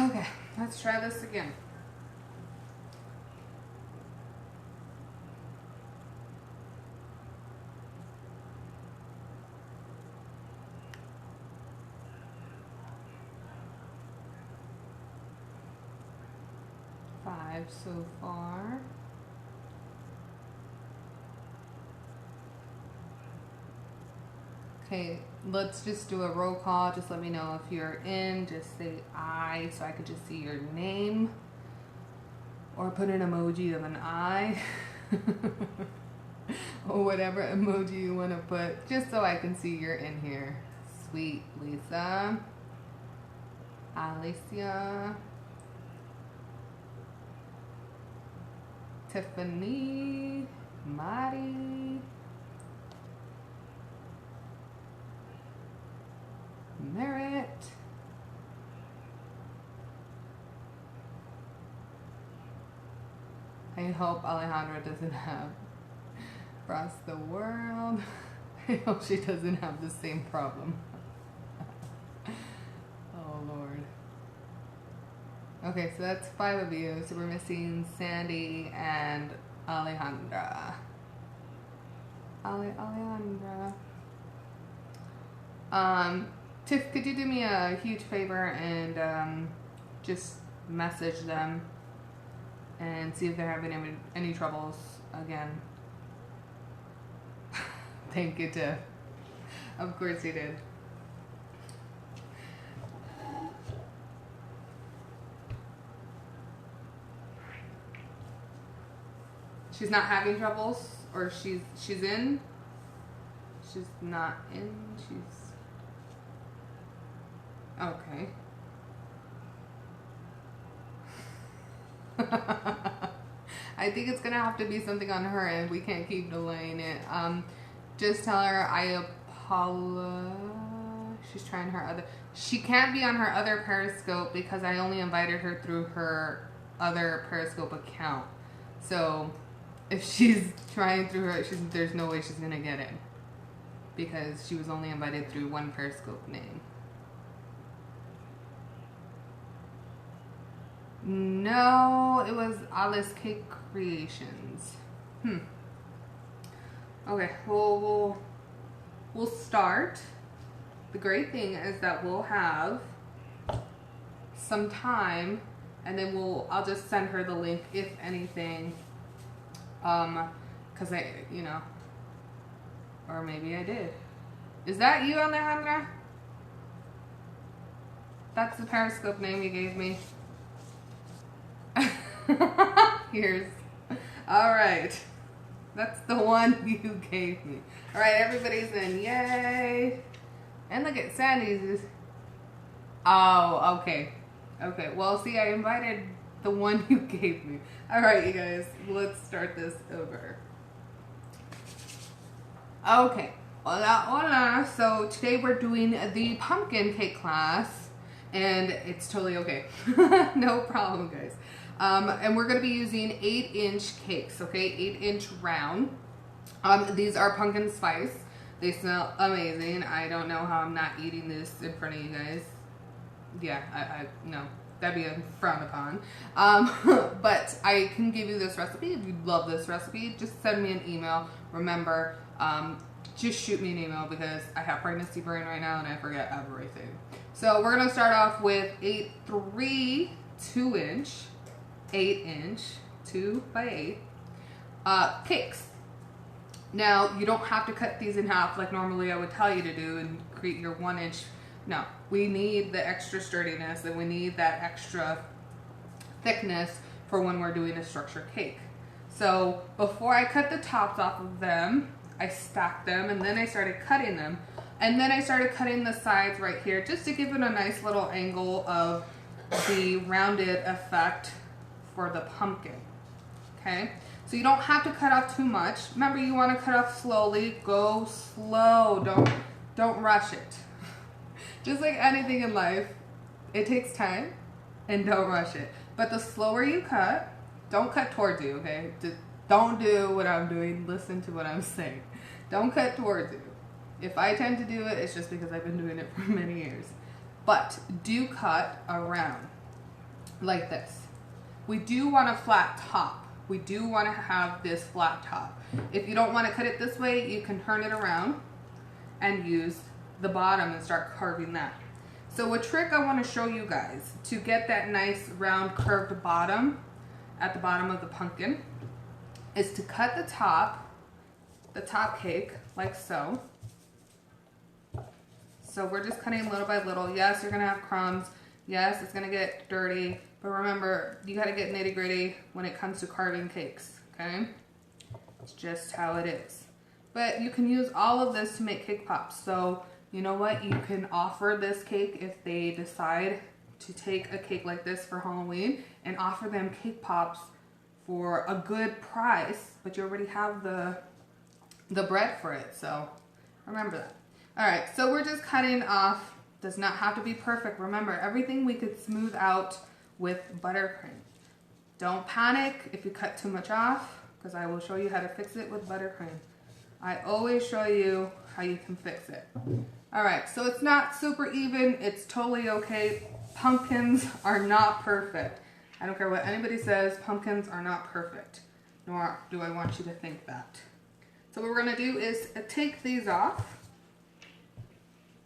Okay, let's try this again. Five so far. Okay, let's just do a roll call. Just let me know if you're in. Just say I so I could just see your name. Or put an emoji of an eye. Or whatever emoji you want to put. Just so I can see you're in here. Sweet Lisa. Alicia. Tiffany. Mari. Merritt. I hope Alejandra doesn't have across the world. I hope she doesn't have the same problem. Oh Lord. Okay, so that's 5 of you. So we're missing Sandy and Alejandra. Alejandra. Tiff, could you do me a huge favor and just message them and see if they're having any troubles again? Thank you, Tiff. Of course you did. She's not having troubles, or she's in? She's not in, she's... Okay. I think it's gonna have to be something on her end. We can't keep delaying it. Just tell her I apologize. She's trying her other... She can't be on her other Periscope because I only invited her through her other Periscope account. So if she's trying through her, there's no way she's gonna get in because she was only invited through one Periscope name. No, it was Alice Cake Creations. Okay, we'll start. The great thing is that we'll have some time, and then I'll just send her the link if anything. Cause or maybe I did. Is that you, Alejandra? That's the Periscope name you gave me. Here's, all right. That's the one you gave me. All right, everybody's in, yay. And look at Sandy's. Oh, okay. Okay, well, see, I invited the one you gave me. All right, you guys, let's start this over. Okay, hola, hola. So today we're doing the pumpkin cake class, and it's totally okay. No problem, guys. And we're going to be using 8-inch cakes, okay? 8-inch round. These are pumpkin spice. They smell amazing. I don't know how I'm not eating this in front of you guys. Yeah, no. That'd be frowned upon. But I can give you this recipe. If you love this recipe, just send me an email. Remember, just shoot me an email because I have pregnancy brain right now and I forget everything. So we're going to start off with 3 2-inch. 8-inch 2x8 cakes. Now you don't have to cut these in half like normally I would tell you to do and create your 1-inch. No, we need the extra sturdiness and we need that extra thickness for when we're doing a structured cake. So before I cut the tops off of them, I stacked them and then I started cutting them, and then I started cutting the sides right here just to give it a nice little angle of the rounded effect for the pumpkin. Okay, so you don't have to cut off too much. Remember, you want to cut off slowly. Go slow. Don't rush it. Just like anything in life, it takes time, and don't rush it. But the slower you cut, don't cut towards you. Okay, just don't do what I'm doing. Listen to what I'm saying. Don't cut towards you. If I tend to do it, it's just because I've been doing it for many years. But do cut around. like this. We do want a flat top. We do want to have this flat top. If you don't want to cut it this way, you can turn it around and use the bottom and start carving that. So a trick I want to show you guys to get that nice round curved bottom at the bottom of the pumpkin is to cut the top cake like so. So we're just cutting little by little. Yes, you're gonna have crumbs. Yes, it's gonna get dirty, but remember, you gotta get nitty gritty when it comes to carving cakes, okay? It's just how it is. But you can use all of this to make cake pops. So you know what? You can offer this cake if they decide to take a cake like this for Halloween and offer them cake pops for a good price, but you already have the bread for it, so remember that. All right, so we're just cutting off. Does not have to be perfect. Remember, everything we could smooth out with buttercream. Don't panic if you cut too much off, because I will show you how to fix it with buttercream. I always show you how you can fix it. All right, so it's not super even. It's totally okay. Pumpkins are not perfect. I don't care what anybody says, pumpkins are not perfect, nor do I want you to think that. So what we're gonna do is take these off,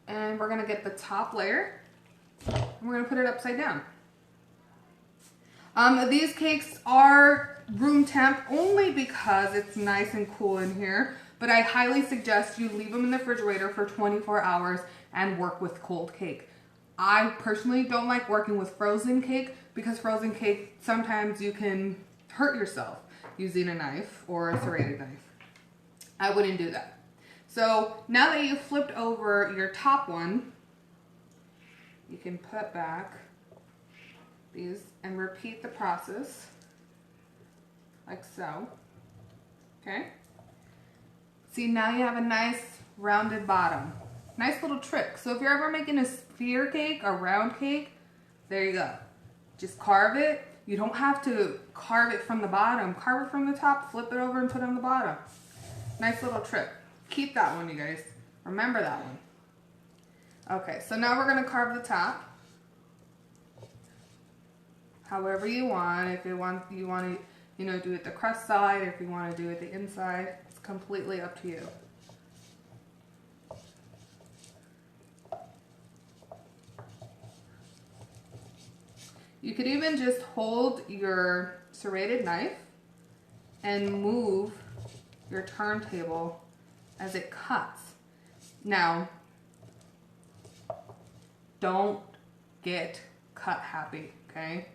and we're gonna get the top layer, and we're gonna put it upside down. These cakes are room temp only because it's nice and cool in here, but I highly suggest you leave them in the refrigerator for 24 hours and work with cold cake. I personally don't like working with frozen cake because frozen cake, sometimes you can hurt yourself using a knife or a serrated knife. I wouldn't do that. So now that you've flipped over your top one, you can put back these and repeat the process like so. Okay? See, now you have a nice rounded bottom. Nice little trick. So if you're ever making a sphere cake, a round cake, there you go. Just carve it. You don't have to carve it from the bottom. Carve it from the top, flip it over and put it on the bottom. Nice little trick. Keep that one, you guys. Remember that one. Okay, so now we're gonna carve the top. However you want. If you want to, you know, do it the crust side, or if you want to do it the inside, it's completely up to you. You could even just hold your serrated knife and move your turntable as it cuts. Now, don't get cut happy, okay?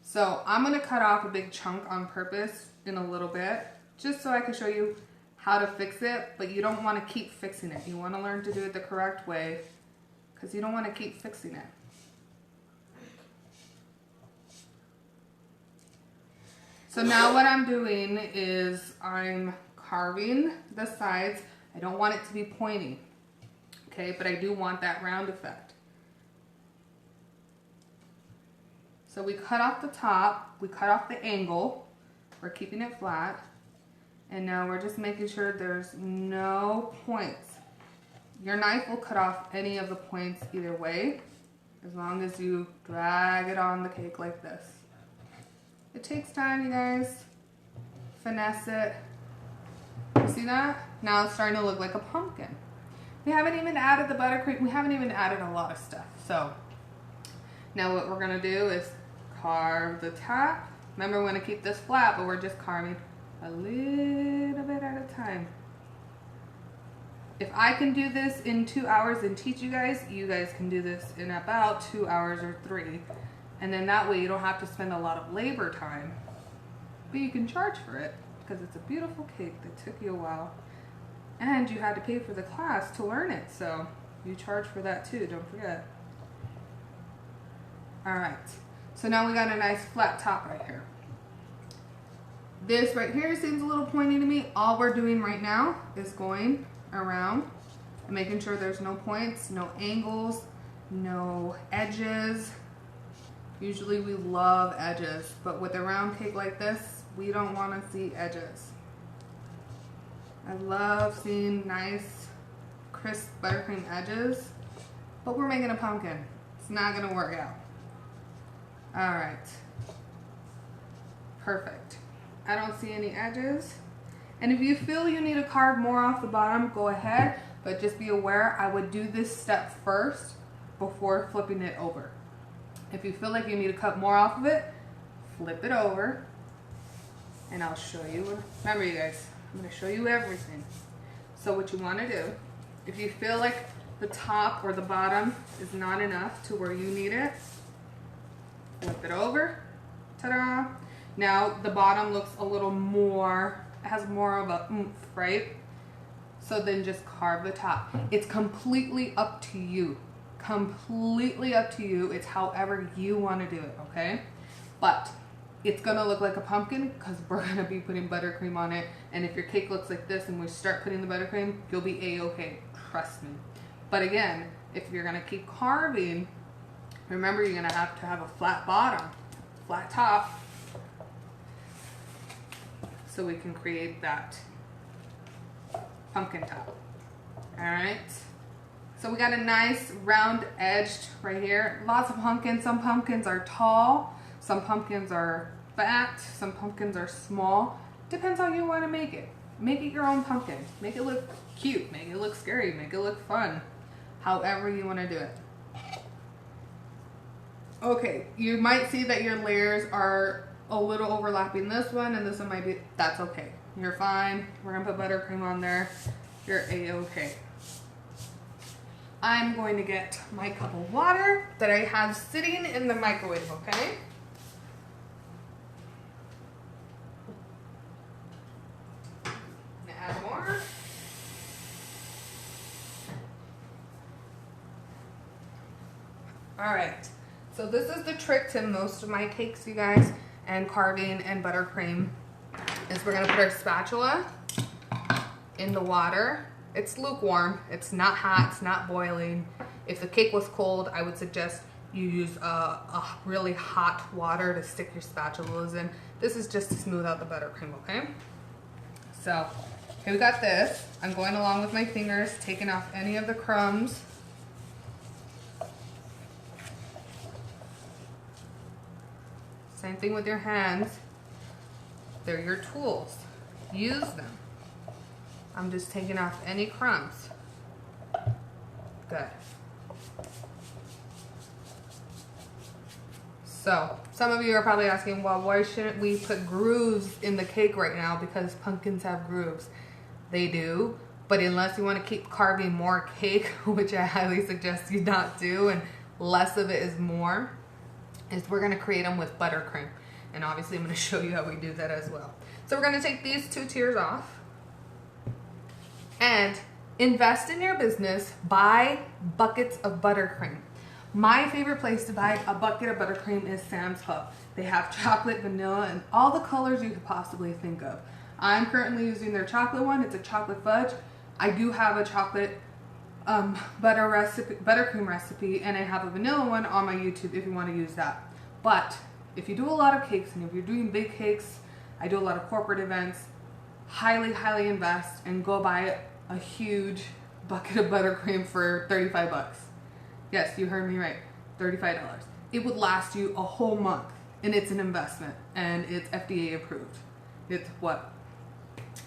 So I'm gonna cut off a big chunk on purpose in a little bit, just so I can show you how to fix it, but you don't wanna keep fixing it. You wanna learn to do it the correct way, because you don't wanna keep fixing it. So now what I'm doing is I'm carving the sides. I don't want it to be pointy, okay? But I do want that round effect. So we cut off the top, we cut off the angle, we're keeping it flat, and now we're just making sure there's no points. Your knife will cut off any of the points either way, as long as you drag it on the cake like this. It takes time, you guys. Finesse it. You see that? Now it's starting to look like a pumpkin. We haven't even added the buttercream. We haven't even added a lot of stuff. So now what we're gonna do is carve the top. Remember, we're gonna keep this flat, but we're just carving a little bit at a time. If I can do this in 2 hours and teach you guys can do this in about 2 hours or 3. And then that way you don't have to spend a lot of labor time, but you can charge for it because it's a beautiful cake that took you a while. And you had to pay for the class to learn it, so you charge for that too, don't forget. All right, so now we got a nice flat top right here. This right here seems a little pointy to me. All we're doing right now is going around and making sure there's no points, no angles, no edges. Usually we love edges, but with a round cake like this, we don't want to see edges. I love seeing nice, crisp buttercream edges, but we're making a pumpkin. It's not going to work out. All right. Perfect. I don't see any edges. And if you feel you need to carve more off the bottom, go ahead, but just be aware I would do this step first before flipping it over. If you feel like you need to cut more off of it, flip it over and I'll show you. Remember you guys, I'm going to show you everything. So what you want to do, if you feel like the top or the bottom is not enough to where you need it, flip it over. Ta-da! Now the bottom looks a little more, it has more of a oomph, right? So then just carve the top. It's completely up to you. Completely up to you. It's however you want to do it, okay? But it's gonna look like a pumpkin because we're gonna be putting buttercream on it. And if your cake looks like this and we start putting the buttercream, you'll be a-okay, trust me. But again, if you're gonna keep carving, remember you're gonna have to have a flat bottom, flat top, so we can create that pumpkin top. All right. So we got a nice round edged right here. Lots of pumpkins. Some pumpkins are tall. Some pumpkins are fat. Some pumpkins are small. Depends how you want to make it. Make it your own pumpkin. Make it look cute. Make it look scary. Make it look fun. However you want to do it. Okay, you might see that your layers are a little overlapping. This one and this one might be, that's okay. You're fine. We're gonna put buttercream on there. You're a-okay. I'm going to get my cup of water that I have sitting in the microwave, okay? Add more. All right, so this is the trick to most of my cakes, you guys, and carving and buttercream, is we're gonna put our spatula in the water. It's lukewarm, it's not hot, it's not boiling. If the cake was cold, I would suggest you use a really hot water to stick your spatulas in. This is just to smooth out the buttercream, okay? So, okay, we got this. I'm going along with my fingers, taking off any of the crumbs. Same thing with your hands. They're your tools. Use them. I'm just taking off any crumbs. Good. So, some of you are probably asking, well, why shouldn't we put grooves in the cake right now? Because pumpkins have grooves. They do, but unless you want to keep carving more cake, which I highly suggest you not do, and less of it is more, is we're going to create them with buttercream. And obviously I'm going to show you how we do that as well. So we're going to take these 2 tiers off and invest in your business. Buy buckets of buttercream. My favorite place to buy a bucket of buttercream is Sam's Club. They have chocolate, vanilla, and all the colors you could possibly think of. I'm currently using their chocolate one. It's a chocolate fudge. I do have a chocolate buttercream recipe, and I have a vanilla one on my YouTube if you want to use that. But if you do a lot of cakes, and if you're doing big cakes, I do a lot of corporate events, highly invest and go buy a huge bucket of buttercream for 35 bucks. Yes, you heard me right, $35. It would last you a whole month, and it's an investment, and it's FDA approved. It's what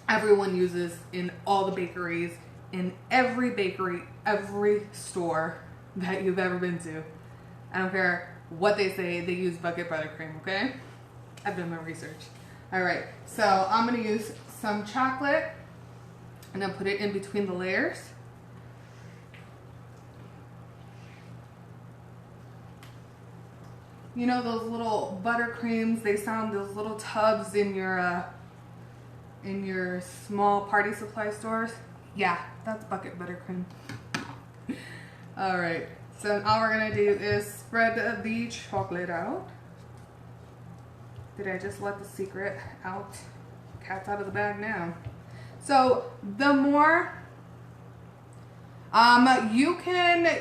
everyone uses in all the bakeries, in every bakery, every store that you've ever been to. I don't care what they say, they use bucket buttercream, okay? I've done my research. All right, so I'm gonna use some chocolate and then put it in between the layers. You know those little buttercreams, they sound those little tubs in your small party supply stores? Yeah, that's bucket buttercream. All right, so all we're gonna do is spread the chocolate out. Did I just let the secret out? Cat's out of the bag now. So the more, you can,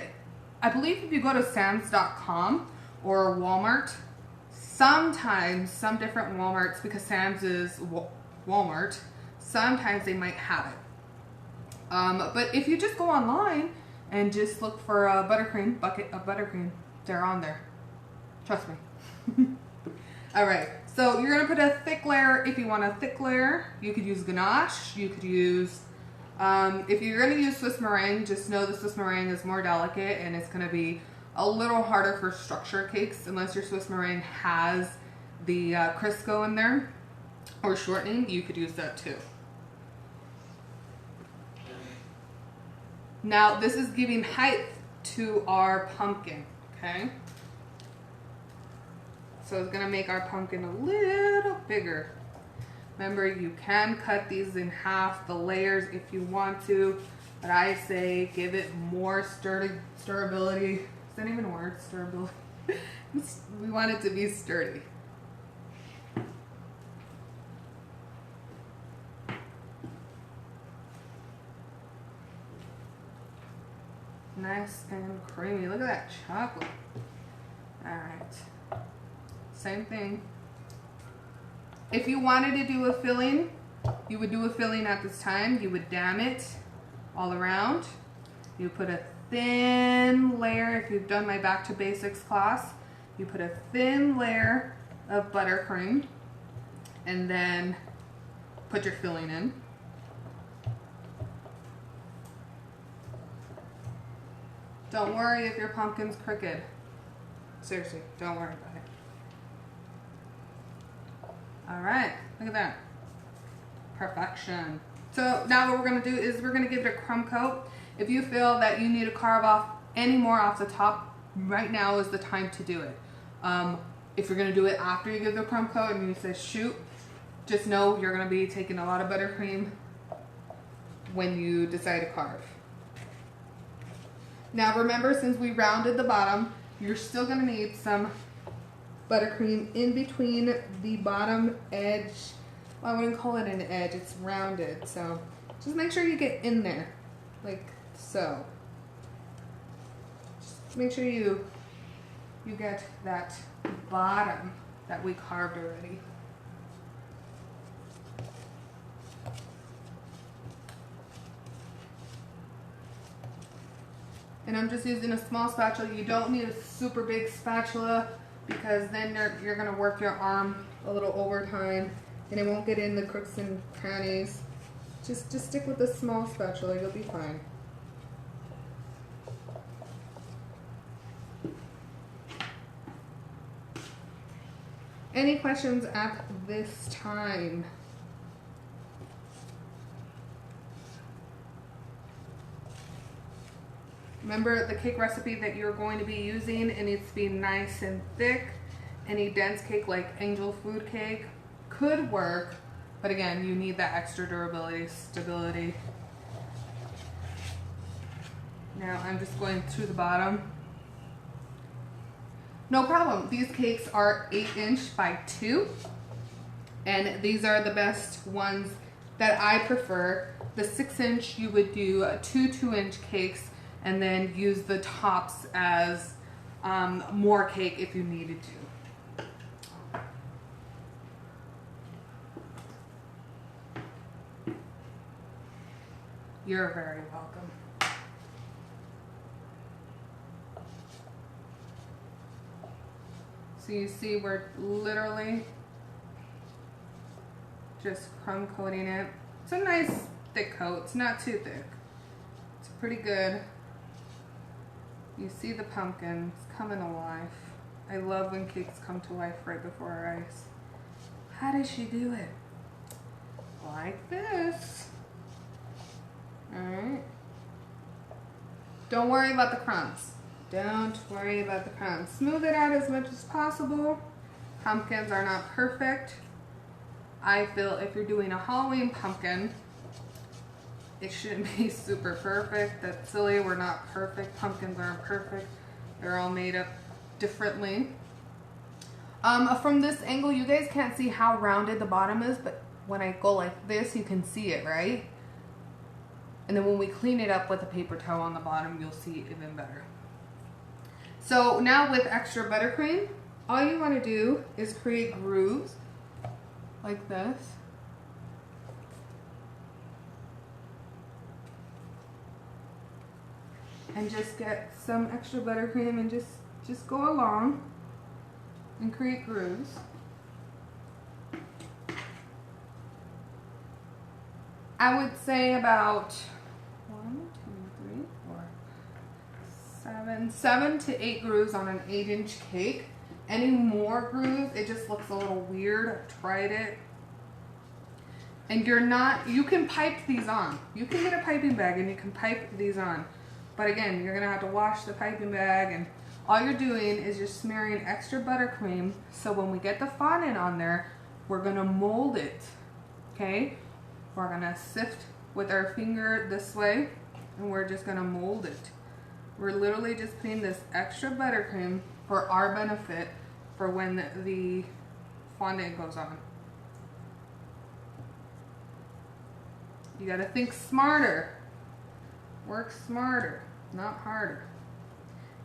I believe if you go to Sam's.com or Walmart, sometimes some different Walmarts, because Sam's is Walmart, sometimes they might have it. But if you just go online and just look for a buttercream, bucket of buttercream, they're on there. Trust me. All right, so you're gonna put a thick layer. If you want a thick layer, you could use ganache. You could use, if you're gonna use Swiss meringue, just know the Swiss meringue is more delicate and it's gonna be a little harder for structure cakes unless your Swiss meringue has the Crisco in there, or shortening. You could use that too. Now this is giving height to our pumpkin, okay? So it's gonna make our pumpkin a little bigger. Remember, you can cut these in half, the layers, if you want to, but I say give it more sturability. Is that even a word? Sturability? We want it to be sturdy. Nice and creamy. Look at that chocolate. All right. Same thing. If you wanted to do a filling, you would do a filling at this time. You would dam it all around. You put a thin layer. If you've done my Back to Basics class, you put a thin layer of buttercream and then put your filling in. Don't worry if your pumpkin's crooked. Seriously, don't worry about it. All right, look at that. Perfection. So now what we're gonna do is we're gonna give it a crumb coat. If you feel that you need to carve off any more off the top, right now is the time to do it. If you're gonna do it after you give the crumb coat and you say shoot, just know you're gonna be taking a lot of buttercream when you decide to carve. Now remember, since we rounded the bottom, you're still gonna need some buttercream in between the bottom edge. Well, I wouldn't call it an edge, it's rounded. So just make sure you get in there, like so. Just make sure you get that bottom that we carved already. And I'm just using a small spatula. You don't need a super big spatula because then you're gonna work your arm a little overtime and it won't get in the crooks and crannies. Just stick with a small spatula, you'll be fine. Any questions at this time? Remember the cake recipe that you're going to be using, it needs to be nice and thick. Any dense cake like angel food cake could work, but again, you need that extra durability, stability. Now I'm just going to the bottom. No problem, these cakes are 8" by 2, and these are the best ones that I prefer. The 6" you would do 2 2" cakes and then use the tops as more cake if you needed to. You're very welcome. So you see we're literally just crumb coating it. It's a nice thick coat, it's not too thick. It's pretty good. You see the pumpkin, it's coming to life. I love when cakes come to life right before our eyes. How does she do it? Like this. Alright. Don't worry about the crumbs. Don't worry about the crumbs. Smooth it out as much as possible. Pumpkins are not perfect. I feel if you're doing a Halloween pumpkin, it shouldn't be super perfect. That's silly, we're not perfect. Pumpkins aren't perfect. They're all made up differently. From this angle, you guys can't see how rounded the bottom is, but when I go like this, you can see it, right? And then when we clean it up with a paper towel on the bottom, you'll see it even better. So now with extra buttercream, all you want to do is create grooves like this. And just get some extra buttercream and just go along and create grooves. I would say about 7 to 8 grooves on an 8-inch cake. Any more grooves, it just looks a little weird. I've tried it. And you can pipe these on. You can get a piping bag and you can pipe these on. But again, you're gonna have to wash the piping bag, and all you're doing is just smearing extra buttercream. So when we get the fondant on there, we're gonna mold it, okay? We're gonna sift with our finger this way, and we're just gonna mold it. We're literally just putting this extra buttercream for our benefit for when the fondant goes on. You gotta think smarter. Work smarter, not harder.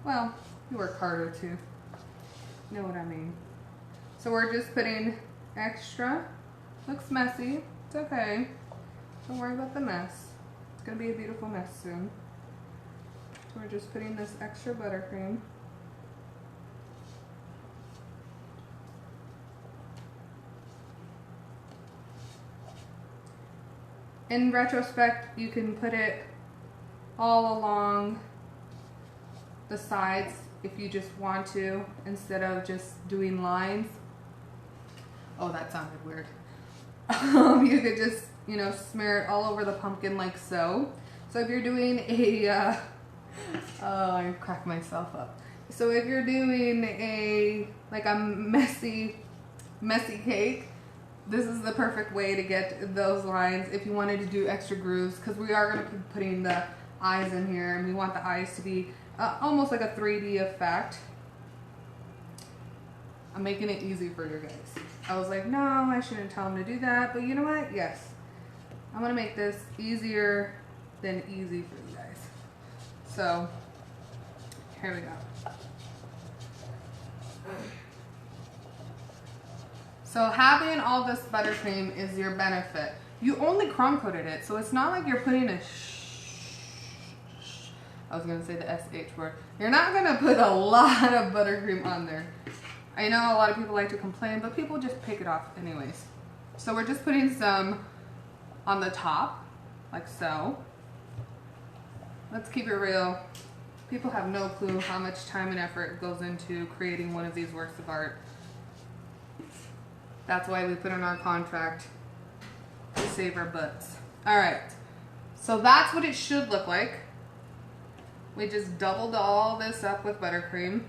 Well, you work harder too. You know what I mean. So we're just putting extra. Looks messy. It's okay. Don't worry about the mess. It's gonna be a beautiful mess soon. So we're just putting this extra buttercream. In retrospect, you can put it all along the sides if you just want to, instead of just doing lines. Oh, that sounded weird. You could just, smear it all over the pumpkin like so. So if you're doing a, oh, I cracked myself up. So if you're doing a messy cake, this is the perfect way to get those lines if you wanted to do extra grooves, because we are going to be putting the eyes in here, and we want the eyes to be almost like a 3D effect. I'm making it easy for you guys. I was like, no, I shouldn't tell them to do that, but you know what? Yes. I'm going to make this easier than easy for you guys. So, here we go. So having all this buttercream is your benefit. You only crumb coated it, so it's not like you're putting I was gonna say the SH word. You're not gonna put a lot of buttercream on there. I know a lot of people like to complain, but people just pick it off anyways. So we're just putting some on the top, like so. Let's keep it real. People have no clue how much time and effort goes into creating one of these works of art. That's why we put in our contract to save our butts. All right, so that's what it should look like. We just doubled all this up with buttercream.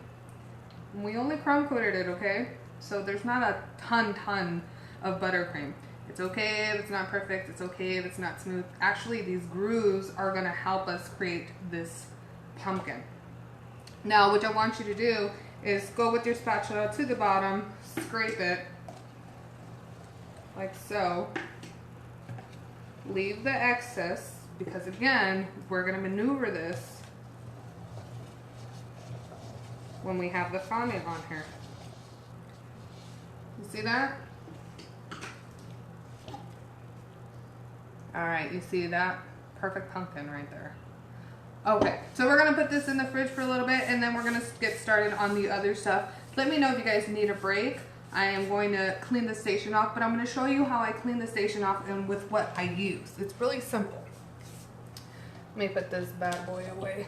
And we only crumb coated it, okay? So there's not a ton of buttercream. It's okay if it's not perfect. It's okay if it's not smooth. Actually, these grooves are gonna help us create this pumpkin. Now, what I want you to do is go with your spatula to the bottom, scrape it, like so. Leave the excess, because again, we're gonna maneuver this when we have the fondant on here. You see that? All right, you see that? Perfect pumpkin right there. Okay, so we're gonna put this in the fridge for a little bit, and then we're gonna get started on the other stuff. Let me know if you guys need a break. I am going to clean the station off, but I'm going to show you how I clean the station off and with what I use. It's really simple. Let me put this bad boy away.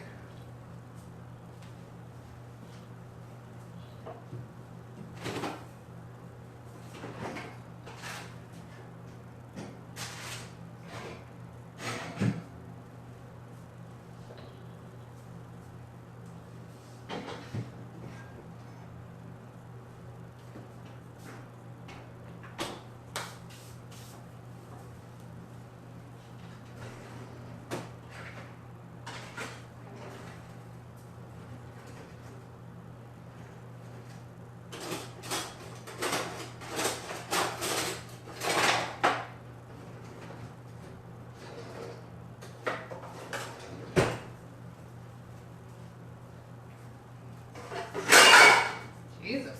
Jesus.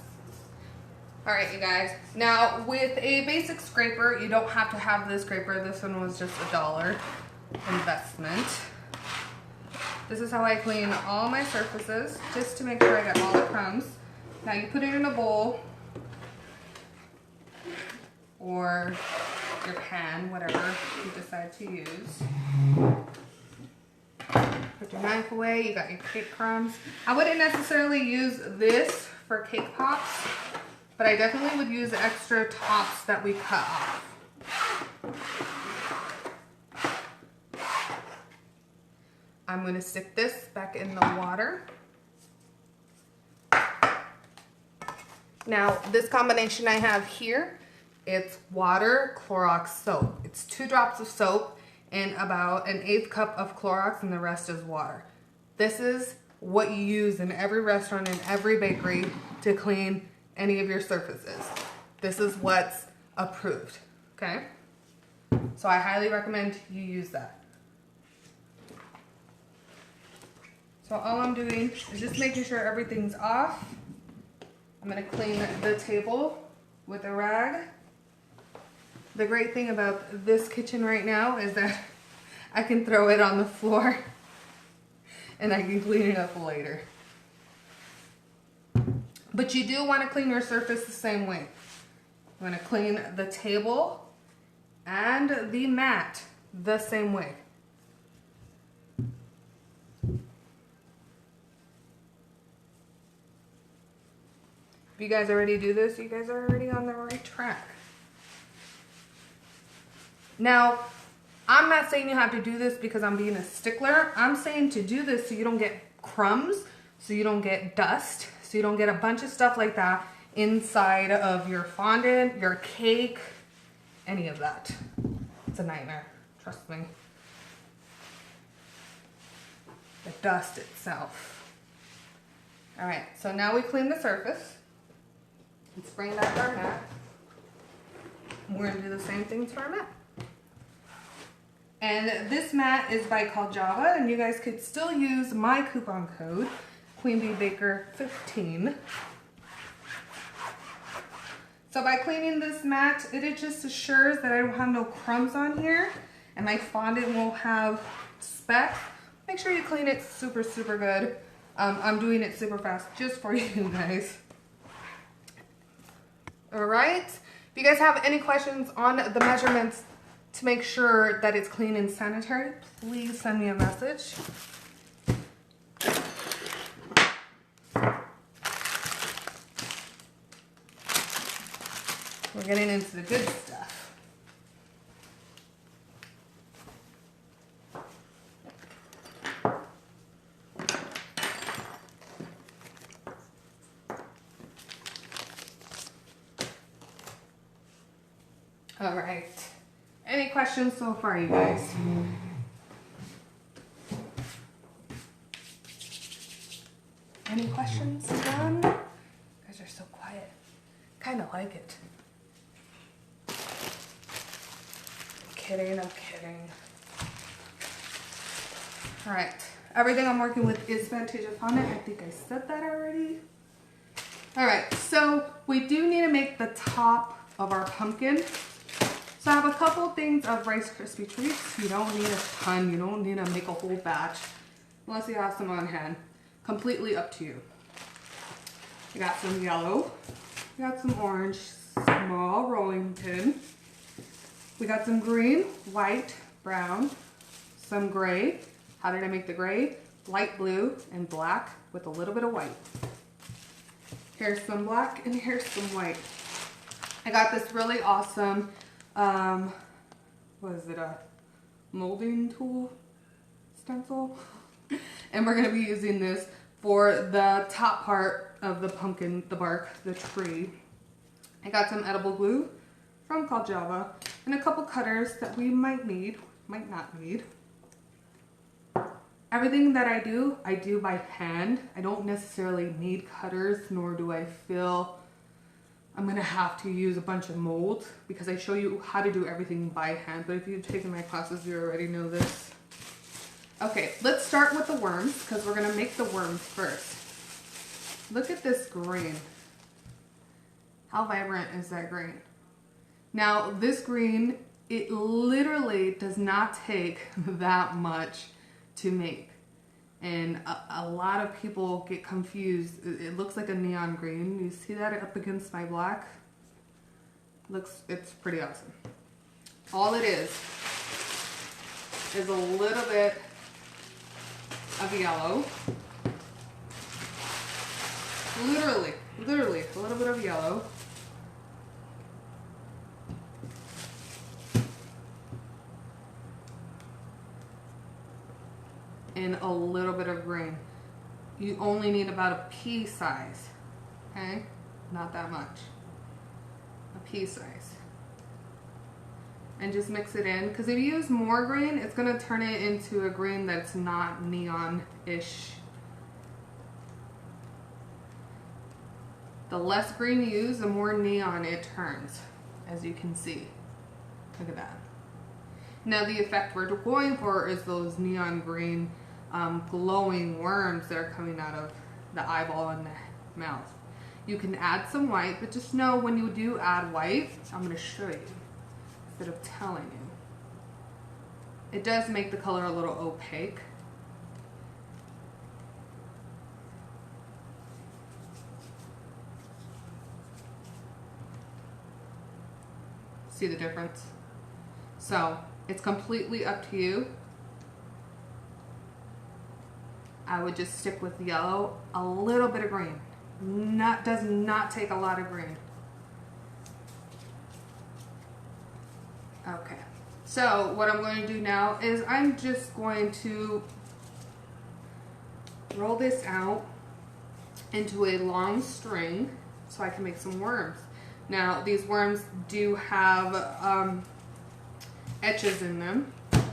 All right, you guys. Now, with a basic scraper, you don't have to have this scraper. This one was just $1 investment. This is how I clean all my surfaces, just to make sure I get all the crumbs. Now, you put it in a bowl or your pan, whatever you decide to use. Put your knife away, you got your cake crumbs. I wouldn't necessarily use this for cake pops, but I definitely would use the extra tops that we cut off. I'm going to stick this back in the water. Now, this combination I have here, it's water, Clorox, soap. It's 2 drops of soap and about an 1/8 cup of Clorox, and the rest is water. This is what you use in every restaurant and every bakery to clean any of your surfaces. This is what's approved, okay? So I highly recommend you use that. So all I'm doing is just making sure everything's off. I'm gonna clean the table with a rag. The great thing about this kitchen right now is that I can throw it on the floor and I can clean it up later. But you do want to clean your surface the same way. You want to clean the table and the mat the same way. If you guys already do this, you guys are already on the right track. Now, I'm not saying you have to do this because I'm being a stickler. I'm saying to do this so you don't get crumbs, so you don't get dust, so you don't get a bunch of stuff like that inside of your fondant, your cake, any of that. It's a nightmare, trust me. The dust itself. All right, so now we clean the surface. Let's bring back our mat. We're gonna do the same thing to our mat. And this mat is by COLLABS, and you guys could still use my coupon code, QueenBeeBaker15. So by cleaning this mat, it just assures that I don't have no crumbs on here, and my fondant won't have speck. Make sure you clean it super, super good. I'm doing it super fast just for you guys. All right. If you guys have any questions on the measurements to make sure that it's clean and sanitary, please send me a message. We're getting into the good stuff. All right. Any questions so far, you guys? Any questions, John? You guys are so quiet. Kind of like it. I'm kidding, I'm kidding. All right. Everything I'm working with is Vantage Fondant. I think I said that already. All right. So we do need to make the top of our pumpkin. So I have a couple things of Rice Krispie Treats. You don't need a ton. You don't need to make a whole batch unless you have some on hand. Completely up to you. We got some yellow. We got some orange, small rolling pin. We got some green, white, brown, some gray. How did I make the gray? Light blue and black with a little bit of white. Here's some black and here's some white. I got this really awesome what is it, a molding tool stencil? And we're going to be using this for the top part of the pumpkin, the bark, the tree. I got some edible glue from COLLABS and a couple cutters that we might need, might not need. Everything that I do by hand. I don't necessarily need cutters, nor do I feel I'm gonna have to use a bunch of molds because I show you how to do everything by hand. But if you've taken my classes, you already know this. Okay, let's start with the worms because we're gonna make the worms first. Look at this green. How vibrant is that green? Now this green, it literally does not take that much to make. And a lot of people get confused. It looks like a neon green. You see that up against my black? It's pretty awesome. All it is a little bit of yellow. Literally a little bit of yellow. And a little bit of green. You only need about a pea size, okay? Not that much. A pea size. And just mix it in, because if you use more green, it's gonna turn it into a green that's not neon-ish. The less green you use, the more neon it turns, as you can see. Look at that. Now the effect we're going for is those neon green glowing worms that are coming out of the eyeball and the mouth. You can add some white, but just know when you do add white, I'm going to show you instead of telling you. It does make the color a little opaque. See the difference? So it's completely up to you. I would just stick with yellow, a little bit of green. Does not take a lot of green. Okay, so what I'm going to do now is I'm just going to roll this out into a long string so I can make some worms. Now these worms do have edges in them. Let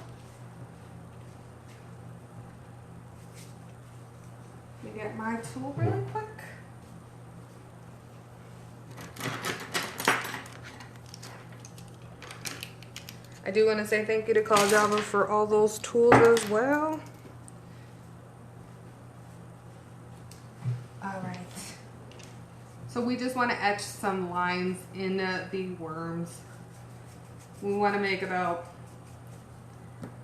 me get my tool really quick. I do want to say thank you to COLLABS for all those tools as well. Alright. So we just want to etch some lines in the worms. We want to make about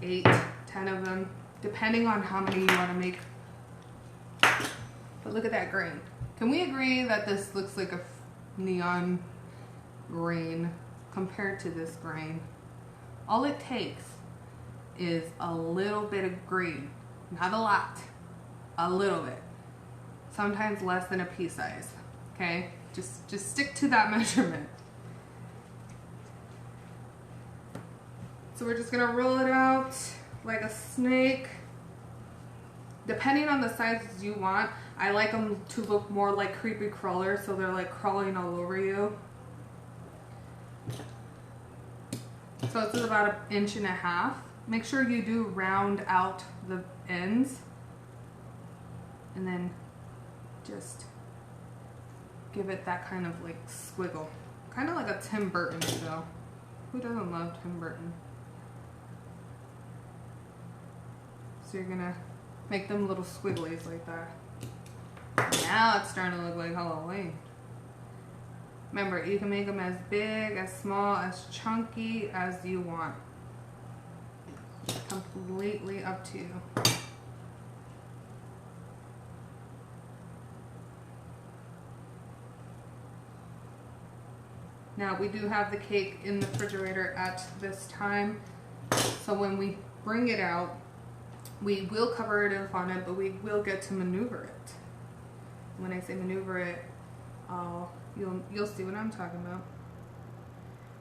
8, 10 of them, depending on how many you want to make. But look at that green. Can we agree that this looks like a neon green compared to this green? All it takes is a little bit of green. Not a lot. A little bit. Sometimes less than a pea size. Okay? Just stick to that measurement. So we're just gonna roll it out like a snake. Depending on the sizes you want, I like them to look more like creepy crawlers, so they're like crawling all over you. So this is about 1.5 inches. Make sure you do round out the ends and then just give it that kind of like squiggle. Kind of like a Tim Burton show. Who doesn't love Tim Burton? So you're gonna make them little squigglies like that. Now it's starting to look like Halloween. Remember, you can make them as big, as small, as chunky as you want. Completely up to you. Now we do have the cake in the refrigerator at this time. So when we bring it out, we will cover it in fondant, but we will get to maneuver it. When I say maneuver it, you'll see what I'm talking about.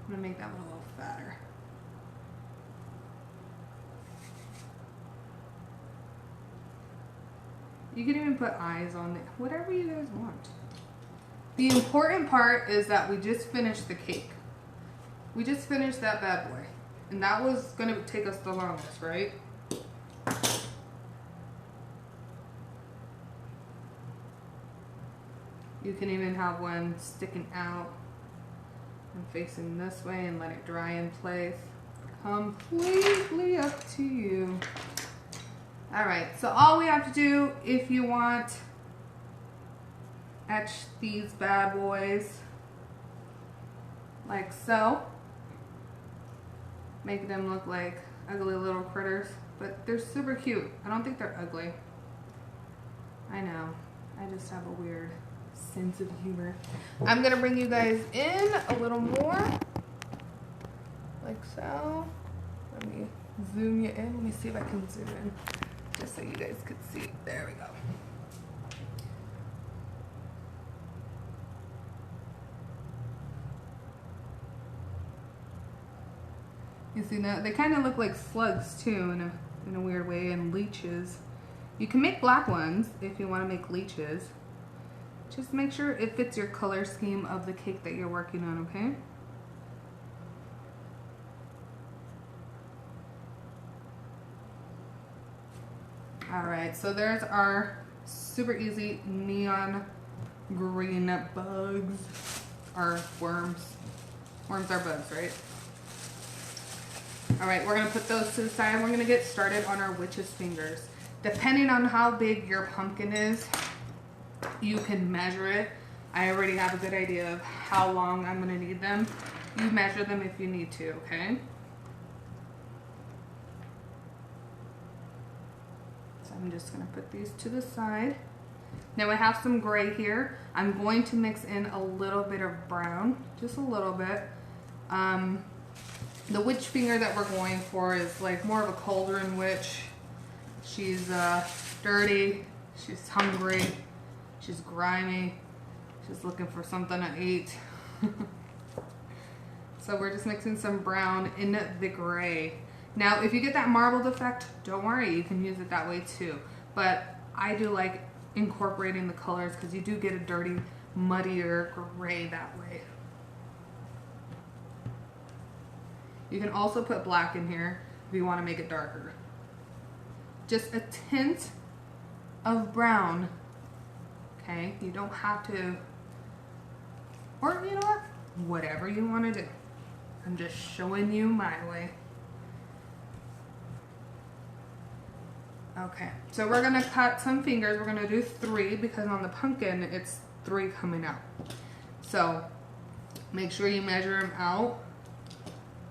I'm gonna make that one a little fatter. You can even put eyes on it, whatever you guys want. The important part is that we just finished the cake. We just finished that bad boy. And that was gonna take us the longest, right? You can even have one sticking out and facing this way and let it dry in place. Completely up to you. Alright, so all we have to do, if you want, etch these bad boys like so. Make them look like ugly little critters, but they're super cute. I don't think they're ugly. I know, I just have a weird Sense of humor. I'm gonna bring you guys in a little more, like so. Let me zoom you in. Let me see if I can zoom in, just so you guys could see. There we go. You see that? They kind of look like slugs too, in a weird way, and leeches. You can make black ones if you want to make leeches. Just make sure it fits your color scheme of the cake that you're working on, okay? Alright, so there's our super easy neon green bugs, or worms. Worms are bugs, right? Alright, we're going to put those to the side and we're going to get started on our witch's fingers. Depending on how big your pumpkin is, you can measure it. I already have a good idea of how long I'm going to need them. You measure them if you need to, okay? So I'm just going to put these to the side. Now I have some gray here. I'm going to mix in a little bit of brown, just a little bit. The witch finger that we're going for is like more of a cauldron witch. She's dirty, she's hungry, she's grimy, she's looking for something to eat. So we're just mixing some brown in the gray. Now if you get that marbled effect, don't worry, you can use it that way too. But I do like incorporating the colors because you do get a dirty, muddier gray that way. You can also put black in here if you want to make it darker. Just a tint of brown, okay? You don't have to, or you know what? Whatever you want to do. I'm just showing you my way. Okay, so we're gonna cut some fingers. We're gonna do 3 because on the pumpkin, it's 3 coming out. So make sure you measure them out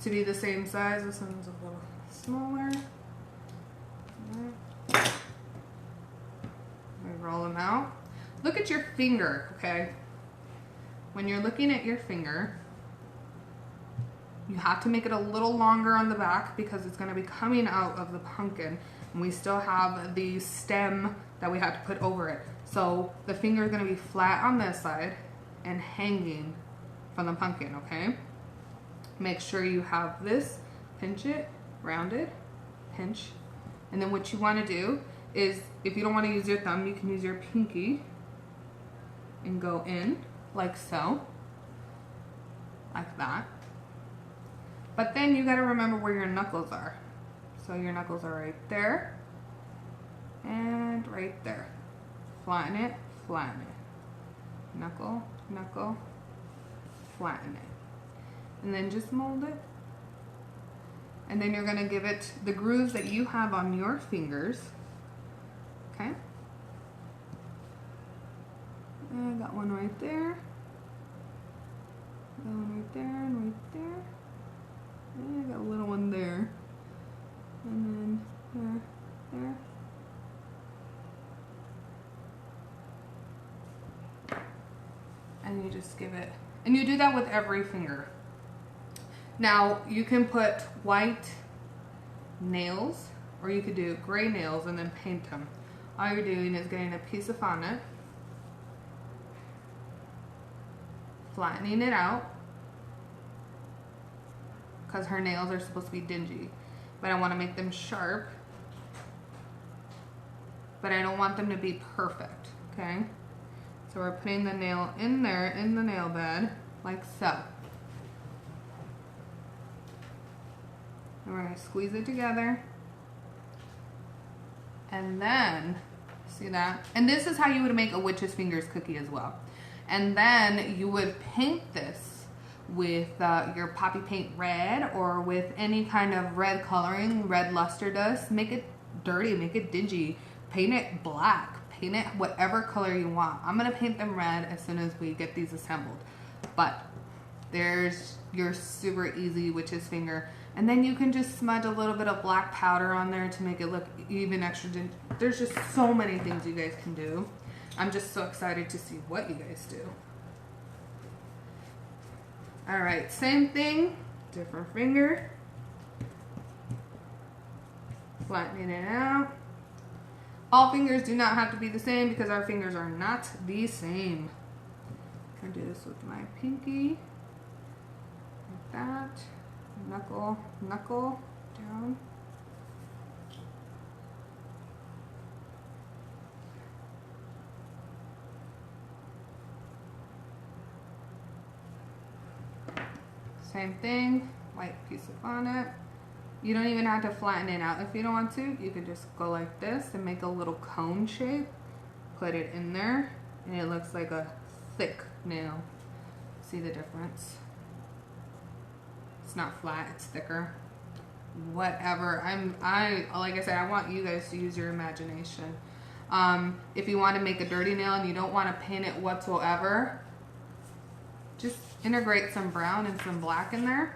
to be the same size. This one's a little smaller. We roll them out. Look at your finger, okay? When you're looking at your finger, you have to make it a little longer on the back because it's going to be coming out of the pumpkin, and we still have the stem that we have to put over it. So the finger is going to be flat on this side and hanging from the pumpkin, okay? Make sure you have this, pinch it, round it, pinch. And then what you want to do is, if you don't want to use your thumb, you can use your pinky and go in like so, like that. But then you got to remember where your knuckles are. So your knuckles are right there and right there. Flatten it, flatten it. Knuckle, knuckle, flatten it. And then just mold it. And then you're gonna give it the grooves that you have on your fingers. Okay? And I got one right there. Got one right there and right there. And I got a little one there. And then there. And you just give it, and you do that with every finger. Now you can put white nails, or you could do gray nails and then paint them. All you're doing is getting a piece of fondant, flattening it out, because her nails are supposed to be dingy, but I want to make them sharp, but I don't want them to be perfect, okay? So we're putting the nail in there, in the nail bed, like so. And we're going to squeeze it together. And then, see that? And this is how you would make a witch's fingers cookie as well. And then you would paint this with your poppy paint red, or with any kind of red coloring, red luster dust. Make it dirty, make it dingy. Paint it black, paint it whatever color you want. I'm going to paint them red as soon as we get these assembled. But there's your super easy witch's finger. And then you can just smudge a little bit of black powder on there to make it look even extra. There's just so many things you guys can do. I'm just so excited to see what you guys do. All right, same thing, different finger. Flattening it out. All fingers do not have to be the same because our fingers are not the same. I'm gonna do this with my pinky, like that. Knuckle, knuckle, down. Same thing, white piece of fondant. You don't even have to flatten it out if you don't want to. You could just go like this and make a little cone shape. Put it in there and it looks like a thick nail. See the difference? It's not flat, it's thicker. Whatever. Like I said, I want you guys to use your imagination. If you want to make a dirty nail and you don't want to paint it whatsoever, just integrate some brown and some black in there.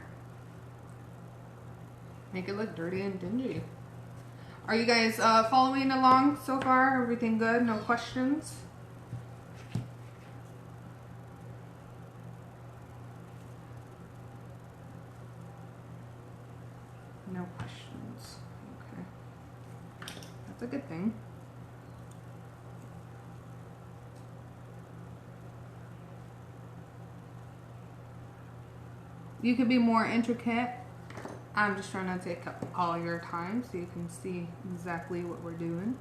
Make it look dirty and dingy. Are you guys following along so far? Everything good? No questions? No questions. Okay. That's a good thing. You could be more intricate. I'm just trying to take up all your time so you can see exactly what we're doing.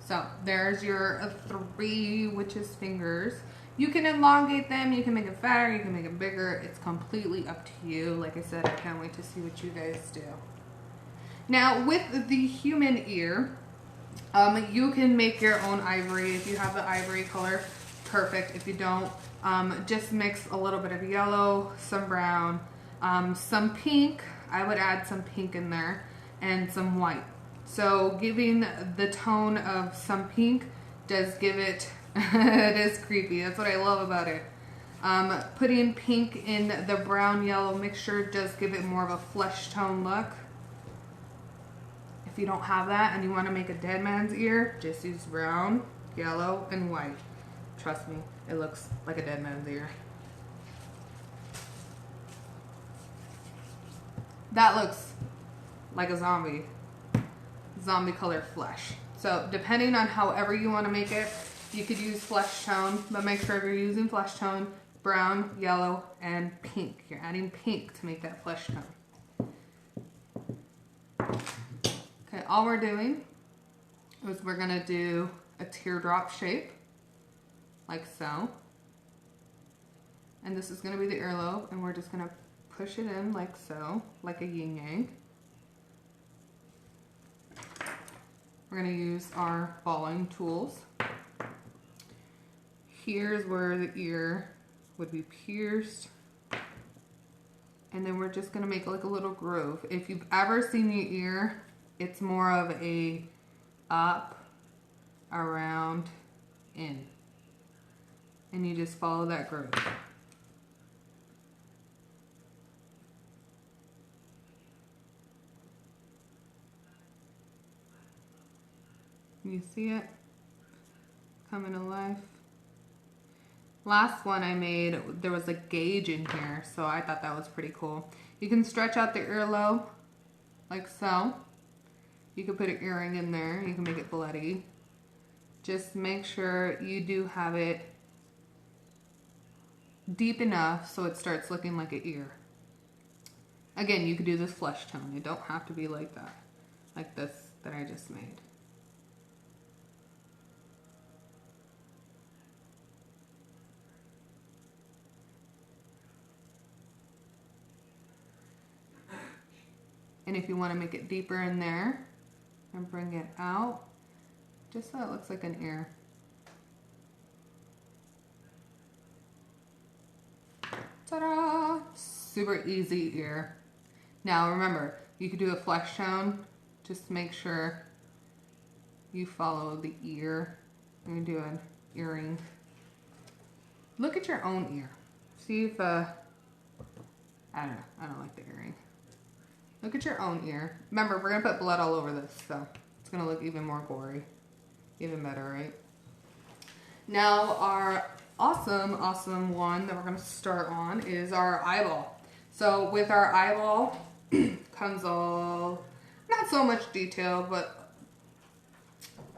So there's your 3 witches fingers. You can elongate them, you can make it fatter, you can make it bigger. It's completely up to you. Like I said, I can't wait to see what you guys do. Now with the human ear, you can make your own ivory. If you have the ivory color, perfect. If you don't, just mix a little bit of yellow, some brown, some pink. I would add some pink in there and some white. So giving the tone of some pink does give it, it is creepy. That's what I love about it. Putting pink in the brown yellow mixture does give it more of a flesh tone look. If you don't have that and you want to make a dead man's ear, just use brown, yellow, and white. Trust me, it looks like a dead man's ear. That looks like a zombie colored flesh. So depending on however you want to make it, you could use flesh tone, but make sure if you're using flesh tone, brown, yellow, and pink. You're adding pink to make that flesh tone. Okay, all we're doing is we're gonna do a teardrop shape, like so. And this is gonna be the earlobe, and we're just gonna push it in like so, like a yin yang. We're gonna use our following tools. Here's where the ear would be pierced. And then we're just gonna make like a little groove. If you've ever seen the ear, it's more of a up, around, in. And you just follow that groove. You see it coming to life? Last one I made, there was a gauge in here, so I thought that was pretty cool. You can stretch out the earlobe like so. You can put an earring in there. You can make it bloody. Just make sure you do have it deep enough so it starts looking like an ear. Again, you could do this flesh tone. It don't have to be like that, like this that I just made. And if you want to make it deeper in there and bring it out, just so it looks like an ear. Ta-da! Super easy ear. Now remember, you could do a flesh tone. Just make sure you follow the ear. I'm going to do an earring. Look at your own ear. See if I don't know. I don't like the earring. Look at your own ear. Remember, we're going to put blood all over this, so it's going to look even more gory. Even better, right? Now, our awesome one that we're going to start on is our eyeball. So, with our eyeball comes all, not so much detail, but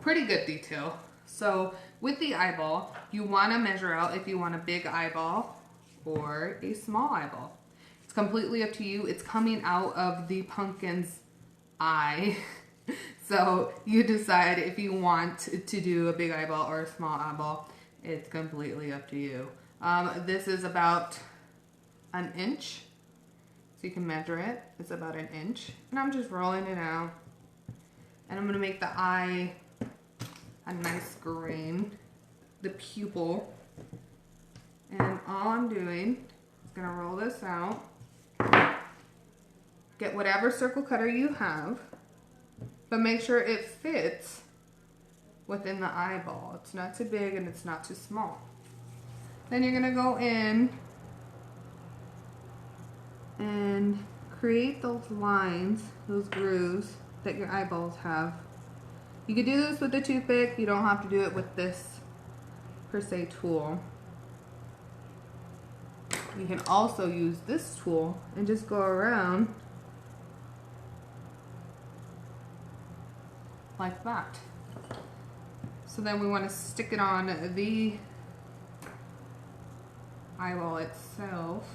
pretty good detail. So, with the eyeball, you want to measure out if you want a big eyeball or a small eyeball. It's completely up to you. It's coming out of the pumpkin's eye. So you decide if you want to do a big eyeball or a small eyeball. It's completely up to you. This is about an inch. So you can measure it. It's about an inch. And I'm just rolling it out. And I'm going to make the eye a nice green. The pupil. And all I'm doing is going to roll this out. Get whatever circle cutter you have, but make sure it fits within the eyeball. It's not too big and it's not too small. Then you're gonna go in and create those lines, those grooves that your eyeballs have. You could do this with a toothpick. You don't have to do it with this per se tool. You can also use this tool and just go around like that. So then we want to stick it on the eyeball itself.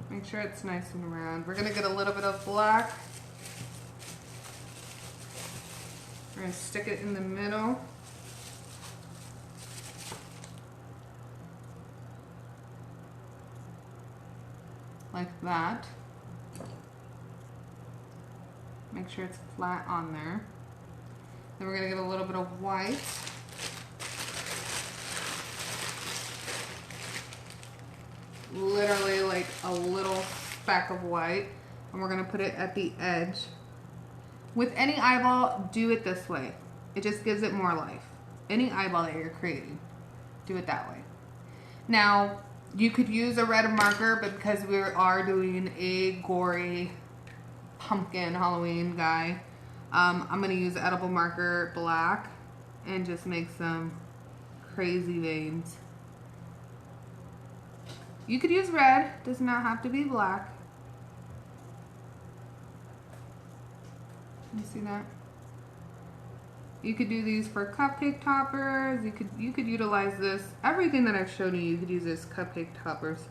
Make sure it's nice and round. We're going to get a little bit of black. We're going to stick it in the middle. Like that. Make sure it's flat on there. Then we're going to get a little bit of white. Literally like a little speck of white. And we're going to put it at the edge. With any eyeball, do it this way. It just gives it more life. Any eyeball that you're creating, do it that way. Now, you could use a red marker, but because we are doing a gory pumpkin Halloween guy, I'm going to use edible marker black and just make some crazy veins. You could use red, does not have to be black. You see that? You could do these for cupcake toppers. You could utilize this. Everything that I've shown you could use as cupcake toppers,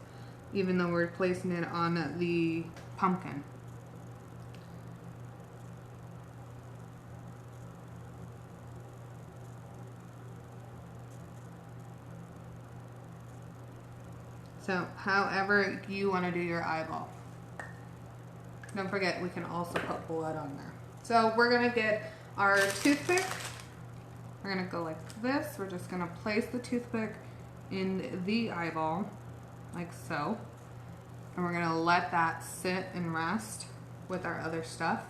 even though we're placing it on the pumpkin. So, however you want to do your eyeball. Don't forget, we can also put blood on there. So, we're going to get our toothpick. We're going to go like this. We're just going to place the toothpick in the eyeball, like so. And we're going to let that sit and rest with our other stuff.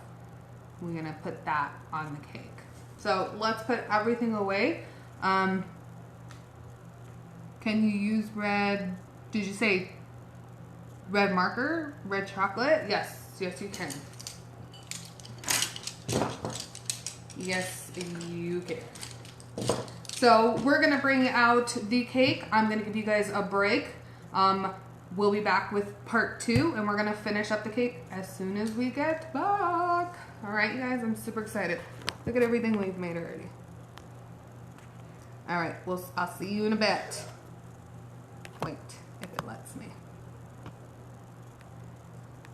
We're going to put that on the cake. So, let's put everything away. Can you use red... Did you say red marker? Red chocolate? Yes. Yes, you can. Yes, you can. So we're going to bring out the cake. I'm going to give you guys a break. We'll be back with part 2, and we're going to finish up the cake as soon as we get back. All right, you guys, I'm super excited. Look at everything we've made already. All right, I'll see you in a bit. Wait, if it lets me.